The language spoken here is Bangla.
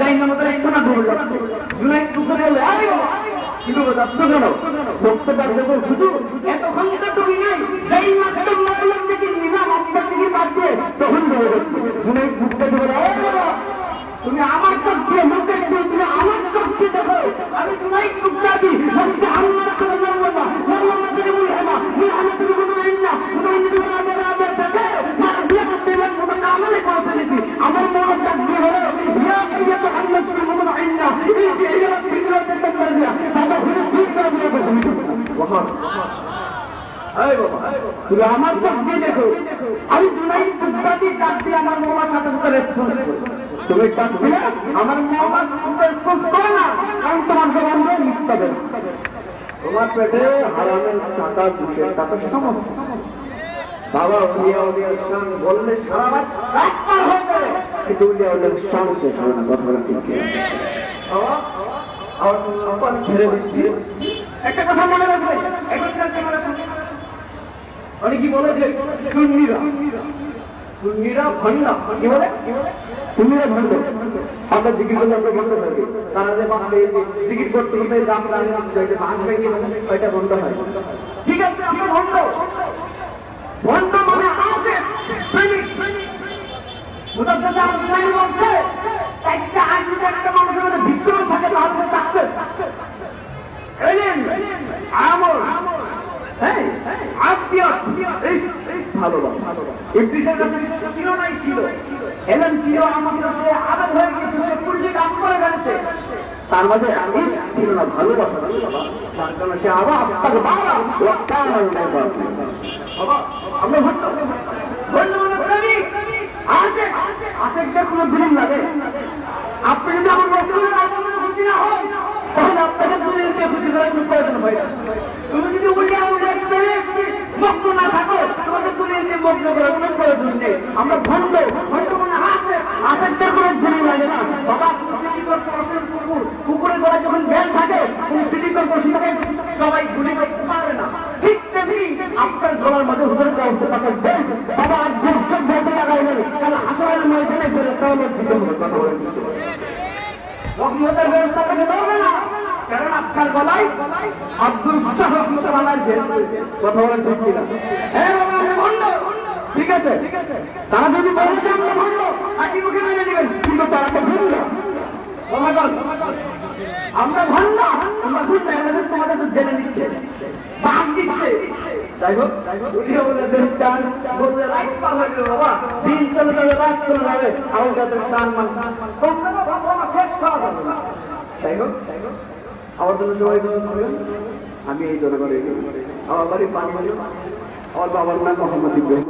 যাই না আমাদের একটু না দৌড় জুনাইদ দুপুরে হলে আরে বাবা কিন্তু যাচ্ছ কেন বক্তব্য যখন হুজুর এতক্ষণ তো তুমি নাই যেই মাত্র মাতলাম থেকে নিলাম আপনার থেকে বাদ দিয়ে তখন দৌড় হচ্ছে জুনাইদ বুঝতে পারে তুমি আমার চোখ দিয়ে মুখে তুমি আমার চোখ দিয়ে দেখো আমি জুনাইদ টুকটাদি বলছি আল্লাহ করে বলবো না বলবো না তুমি বলি হ্যাঁ তুমি আমার থেকে বলবো না তুমি নিজে আমাদের আমাদের দেখে মার দিয়ে করতে বলবো না আমাদের পৌঁছে দিছি আমার মনে চাপ দিয়ে হলো ইয়া ইয়া তো আল্লাহ তুমি বলবো না এই যে এই ভিতরে দেখতে পারবি দাদা ঘুরে ঠিক করে বলবো ওয়াহ এই বাবা তুমি আমার চোখ দিয়ে দেখো আমি জুনাইদ টুকটাদি ডাক দিয়ে আমার মামার সাথে সাথে রেসপন্স করি তুমি ডাক দিলে আমার মামার সাথে রেসপন্স করে না কারণ তোমার জবান দিয়ে মিথ্যা দেবে তোমার পেটে হারামের টাকা দুশের টাকা সমস্যা বাবা উলিয়া উলিয়ার শান বললে সারা রাত পার হয়ে যাবে কিন্তু উলিয়া উলিয়ার শান শেষ হবে না কথা বলা ঠিক বাবা ছেড়ে দিচ্ছি একটা কথা মনে রাখবে এখনকার জেনারেশন অনেক কি বলে যে সুন্নিরা ভণ্ড কি বলে সুন্নিরা ভণ্ড আমরা জিকির করলে আমরা ভণ্ড থাকি তারা যে জিকির করতে করতে দাম বাঁচবে কি ওইটা বন্ধ হয় ঠিক আছে আমরা ভণ্ড ভণ্ড মানে আসে প্রেমিক মুতাদ্দিদ আল-হুসাইনি বলছে একটা আইন একটা মানুষের মধ্যে ভিতরে থাকে তাহলে সে সাকসেস এলেন আমল হ্যাঁ আত্মীয়ত ভালোবাসা ইবলিসের কাছে নাই ছিল এলেন ছিল আমাদের সে আদত হয়ে গেছে সে পুলিশে কাম করে ফেলছে তার মাঝে ছিল না ভালোবাসা তার কারণে সে আবার আপনাকে বাবা আমরা আসে আশেকদের কোনো দলিল লাগে আপনি যদি আমার খুশি না হন তাহলে আপনাকে দলিল দিয়ে খুশি করার কোনো প্রয়োজন হয় না তুমি যদি উল্টে মগ্ন না থাকো তোমাদের দলিল দিয়ে মগ্ন করার কোনো প্রয়োজন নেই আমরা ভণ্ড মানে আশেকদের কোনো দলিল লাগে না বাবা কুকুরের গলায় যখন বেল থাকে তুমি সিলিকন বসে থাকে সবাই গুলি করতে পারে না ঠিক তেমনি আপনার গলার মধ্যে হুজুরের অবস্থা থাকে বেল বাবা আর দুঃসব বলতে লাগাইলেন কারণ আসলে ময়দানে করে তাহলে জিতে হবে কথা বলে দিচ্ছে রহমতের ব্যবস্থা থেকে ধরবে না কারণ আপনার গলায় আব্দুল ভাষা রহমতুল্লাহ কথা বলেন ঠিক কিনা হ্যাঁ বাবা আমি ভণ্ড ঠিক আছে তারা যদি বলে যে আমরা ভণ্ড হাসি মুখে মেনে নেবেন কিন্তু তারা তো ভণ্ড আমরা ভণ্ড আমরা ভণ্ড তোমাদের তো জেনে নিচ্ছে বাদ দিচ্ছে যাই হোক দেশটান বলতে রাত পার হয়ে গেল বাবা দিন চলে যাবে রাত চলে যাবে আমাদের স্থান শেষ করা যাবে না যাই হোক আমার জন্য সবাই আমি এই ধরে আমার বাড়ি পানি আমার বাবার নাম মোহাম্মদ ইব্রাহিম।